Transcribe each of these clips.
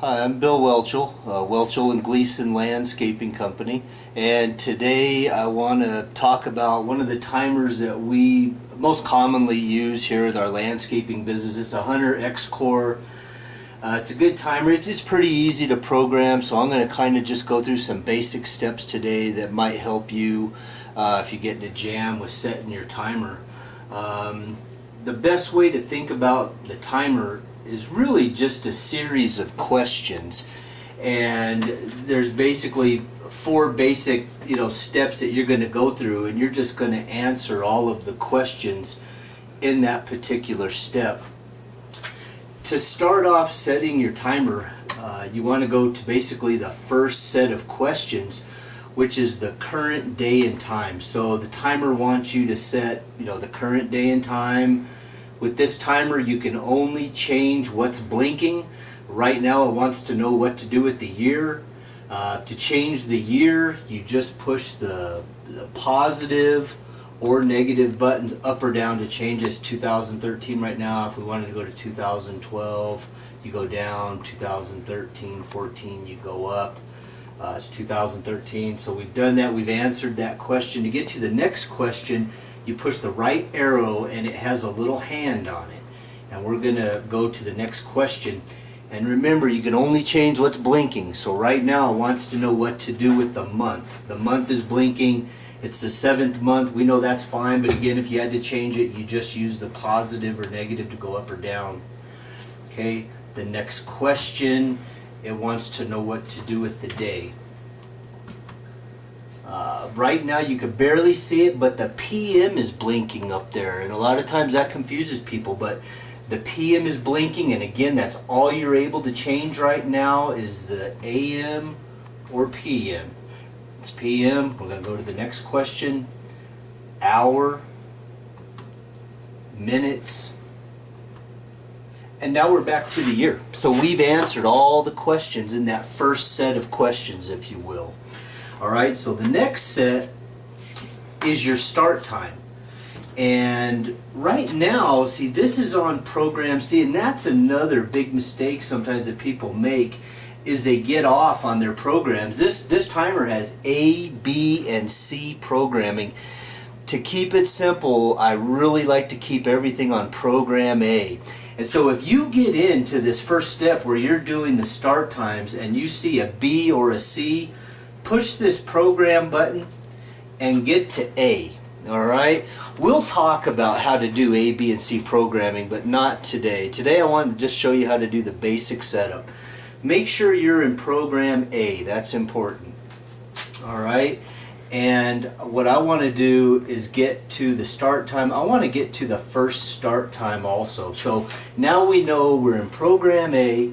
Hi, I'm Bill Whelchel, Whelchel and Gleason Landscaping Company, and today I want to talk about one of the timers that we most commonly use here with our landscaping business. It's a Hunter X-Core. It's a good timer. It's pretty easy to program, so I'm going to kind of just go through some basic steps today that might help you if you get in a jam with setting your timer. The best way to think about the timer is really just a series of questions, and there's basically four basic steps that you're going to go through, and you're just going to answer all of the questions in that particular step. To start off setting your timer, you want to go to basically the first set of questions, which is the current day and time. So the timer wants you to set the current day and time. With this timer, you can only change what's blinking. Right now it wants to know what to do with the year. To change the year, you just push the positive or negative buttons up or down to change. It's 2013 right now. If we wanted to go to 2012, you go down. 2013, 14, you go up. It's 2013, so we've done that. We've answered that question. To get to the next question, you push the right arrow and it has a little hand on it, and we're gonna go to the next question. And remember, you can only change what's blinking. So right now it wants to know what to do with the month. The month is blinking. It's the 7th month. We know that's fine, but again, if you had to change it, you just use the positive or negative to go up or down. Okay, the next question, it wants to know what to do with the day. Right now you can barely see it, but the PM is blinking up there, and a lot of times that confuses people, but the PM is blinking, and again, that's all you're able to change right now is the AM or PM. It's PM. We're going to go to the next question. Hour, minutes, and now we're back to the year. So we've answered all the questions in that first set of questions, if you will. Alright, so the next set is your start time. And right now, see, this is on program C, and that's another big mistake sometimes that people make, is they get off on their programs. This timer has A, B, and C programming. To keep it simple, I really like to keep everything on program A. And so if you get into this first step where you're doing the start times and you see a B or a C, push this program button and get to A. Alright? We'll talk about how to do A, B, and C programming, but not today. Today I want to just show you how to do the basic setup. Make sure you're in program A. That's important. Alright? And what I want to do is get to the start time. I want to get to the first start time also. So now we know we're in program A.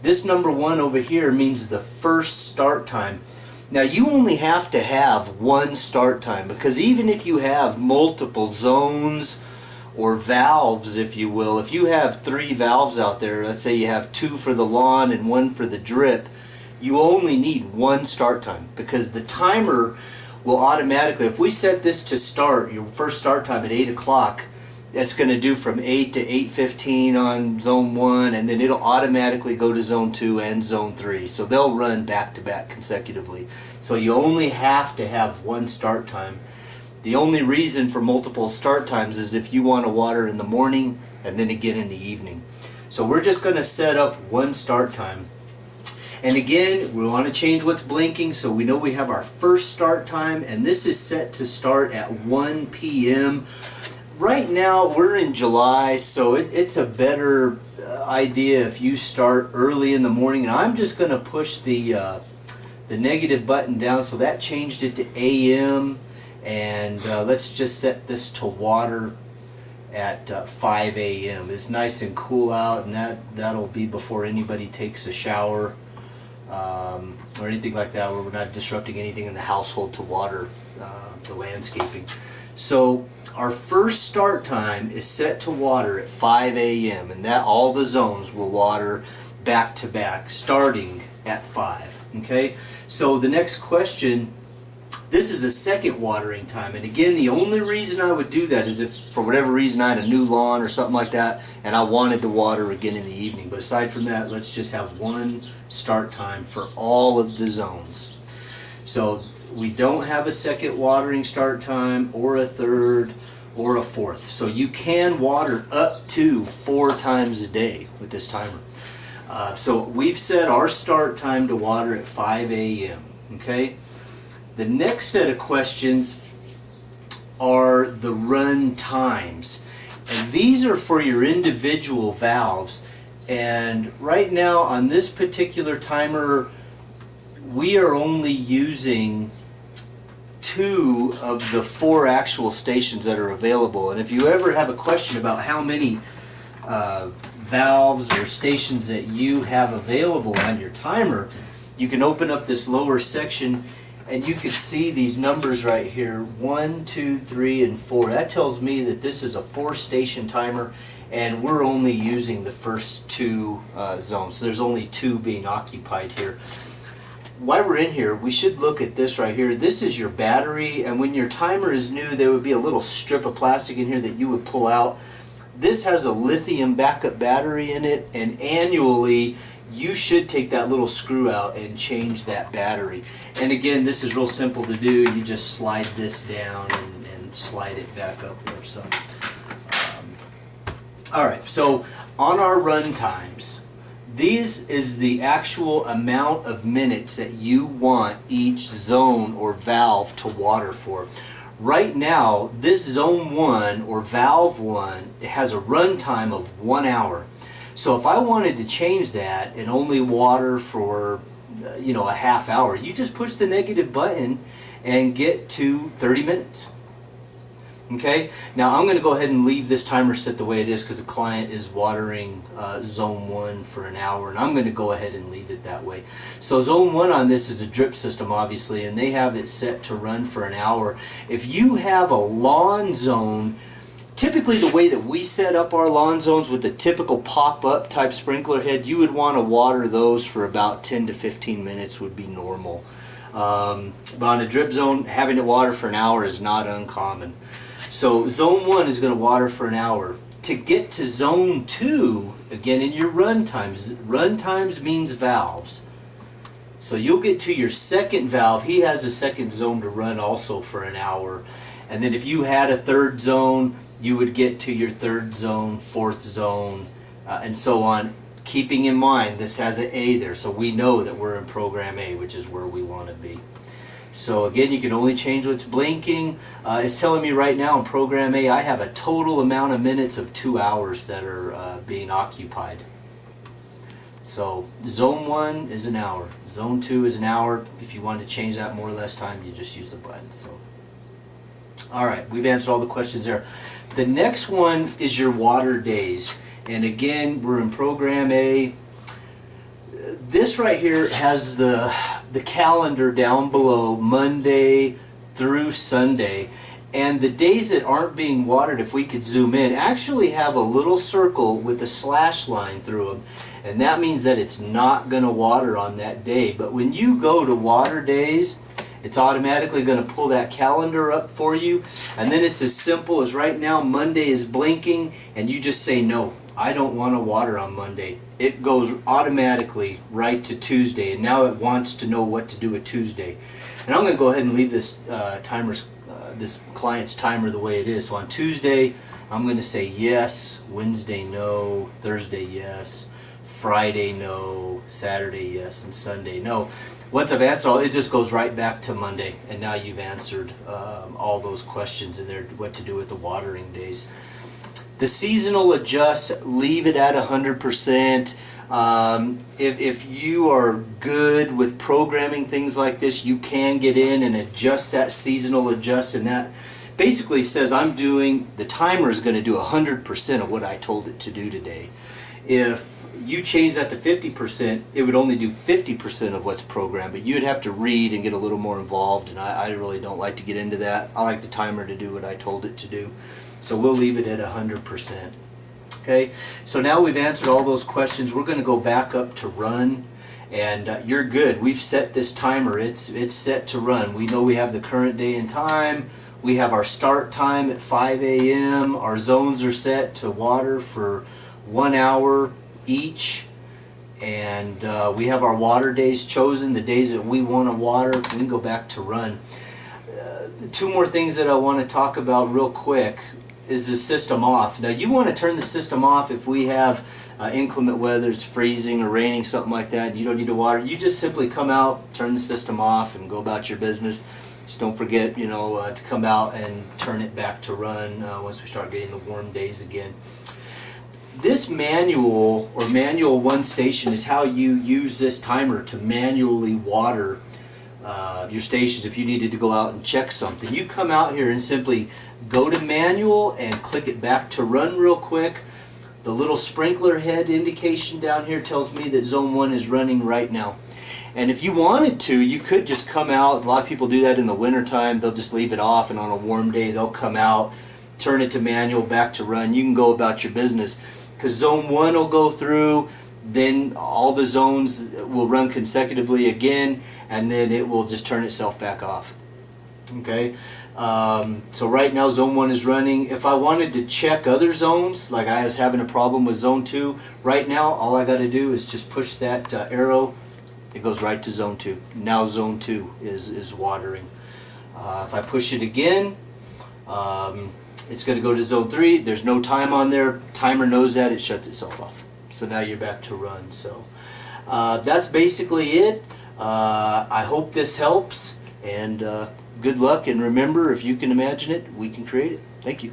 This number 1 over here means the first start time. Now you only have to have one start time, because even if you have multiple zones or valves, if you will, if you have 3 valves out there, let's say you have 2 for the lawn and 1 for the drip, you only need one start time, because the timer will automatically, if we set this to start, your first start time at 8 o'clock, that's going to do from 8 to 8:15 on zone 1, and then it'll automatically go to zone 2 and zone 3. So they'll run back to back consecutively. So you only have to have one start time. The only reason for multiple start times is if you want to water in the morning and then again in the evening. So we're just going to set up one start time. And again, we want to change what's blinking, so we know we have our first start time, and this is set to start at 1 p.m. Right now we're in July, so it's a better idea if you start early in the morning. And I'm just going to push the negative button down, so that changed it to AM, and let's just set this to water at 5 a.m. It's nice and cool out, and that'll be before anybody takes a shower or anything like that, where we're not disrupting anything in the household to water the landscaping. So our first start time is set to water at 5 a.m. and that all the zones will water back to back starting at 5. Okay, so the next question This is a second watering time, and again, the only reason I would do that is if for whatever reason I had a new lawn or something like that and I wanted to water again in the evening. But aside from that, let's just have one start time for all of the zones. So we don't have a second watering start time or a third or a fourth. So you can water up to 4 times a day with this timer. So we've set our start time to water at 5 a.m. Okay? The next set of questions are the run times. And these are for your individual valves. And right now on this particular timer, we are only using 2 of the 4 actual stations that are available. And if you ever have a question about how many valves or stations that you have available on your timer, you can open up this lower section and you can see these numbers right here, 1, 2, 3, and 4. That tells me that this is a 4-station timer, and we're only using the first 2 zones. So there's only 2 being occupied here. While we're in here, we should look at this right here. This is your battery, and when your timer is new, there would be a little strip of plastic in here that you would pull out. This has a lithium backup battery in it, and annually you should take that little screw out and change that battery. And again, this is real simple to do. You just slide this down and slide it back up there. So, alright, so on our run times, this is the actual amount of minutes that you want each zone or valve to water for. Right now, this zone 1 or valve 1, it has a run time of 1 hour. So if I wanted to change that and only water for a half hour, you just push the negative button and get to 30 minutes. Okay, now I'm going to go ahead and leave this timer set the way it is because the client is watering zone 1 for an hour, and I'm going to go ahead and leave it that way. So zone 1 on this is a drip system, obviously, and they have it set to run for an hour. If you have a lawn zone, typically the way that we set up our lawn zones with the typical pop-up type sprinkler head, you would want to water those for about 10 to 15 minutes would be normal. But on a drip zone, having it water for an hour is not uncommon. So zone 1 is going to water for an hour. To get to zone 2, again in your run times means valves. So you'll get to your second valve. He has a second zone to run also for an hour. And then if you had a third zone, you would get to your third zone, fourth zone, and so on. Keeping in mind this has an A there, so we know that we're in program A, which is where we want to be. So again, you can only change what's blinking. It's telling me right now in program A I have a total amount of minutes of 2 hours that are being occupied. So zone 1 is an hour, zone 2 is an hour. If you want to change that more or less time, you just use the button. So, alright, we've answered all the questions there. The next one is your water days. And again, we're in program A. This right here has the calendar down below, Monday through Sunday. And the days that aren't being watered, if we could zoom in, actually have a little circle with a slash line through them. And that means that it's not going to water on that day. But when you go to water days, it's automatically going to pull that calendar up for you. And then it's as simple as right now, Monday is blinking, and you just say, no, I don't want to water on Monday. It goes automatically right to Tuesday, and now it wants to know what to do with Tuesday. And I'm going to go ahead and leave this this client's timer the way it is. So on Tuesday, I'm going to say yes, Wednesday no, Thursday yes, Friday no, Saturday yes, and Sunday no. Once I've answered all, it just goes right back to Monday, and now you've answered all those questions in there, what to do with the watering days. The seasonal adjust, leave it at 100%. If you are good with programming things like this, you can get in and adjust that seasonal adjust, and that basically says the timer is going to do 100% of what I told it to do today. If you change that to 50%, it would only do 50% of what's programmed, but you'd have to read and get a little more involved, and I really don't like to get into that. I like the timer to do what I told it to do. So we'll leave it at 100%. Okay, so now we've answered all those questions. We're going to go back up to run, and you're good. We've set this timer. It's set to run. We know we have the current day and time. We have our start time at 5 a.m. Our zones are set to water for 1 hour each, and we have our water days chosen, the days that we want to water. We can go back to run. Two more things that I want to talk about real quick is the system off. Now you want to turn the system off if we have inclement weather, it's freezing or raining, something like that, and you don't need to water. You just simply come out, turn the system off, and go about your business. Just don't forget, to come out and turn it back to run once we start getting the warm days again. This manual, or manual one station, is how you use this timer to manually water your stations if you needed to go out and check something. You come out here and simply go to manual and click it back to run real quick. The little sprinkler head indication down here tells me that zone 1 is running right now. And if you wanted to, you could just come out. A lot of people do that in the winter time. They'll just leave it off, and on a warm day they'll come out, turn it to manual, back to run. You can go about your business, because zone 1 will go through, then all the zones will run consecutively again, and then it will just turn itself back off. Okay, so right now zone 1 is running. If I wanted to check other zones, like I was having a problem with zone 2, right now all I got to do is just push that arrow. It goes right to zone 2. Now zone 2 is watering. If I push it again, it's going to go to zone 3. There's no time on there. Timer knows that. It shuts itself off. So now you're back to run. So that's basically it. I hope this helps, and good luck. And remember, if you can imagine it, we can create it. Thank you.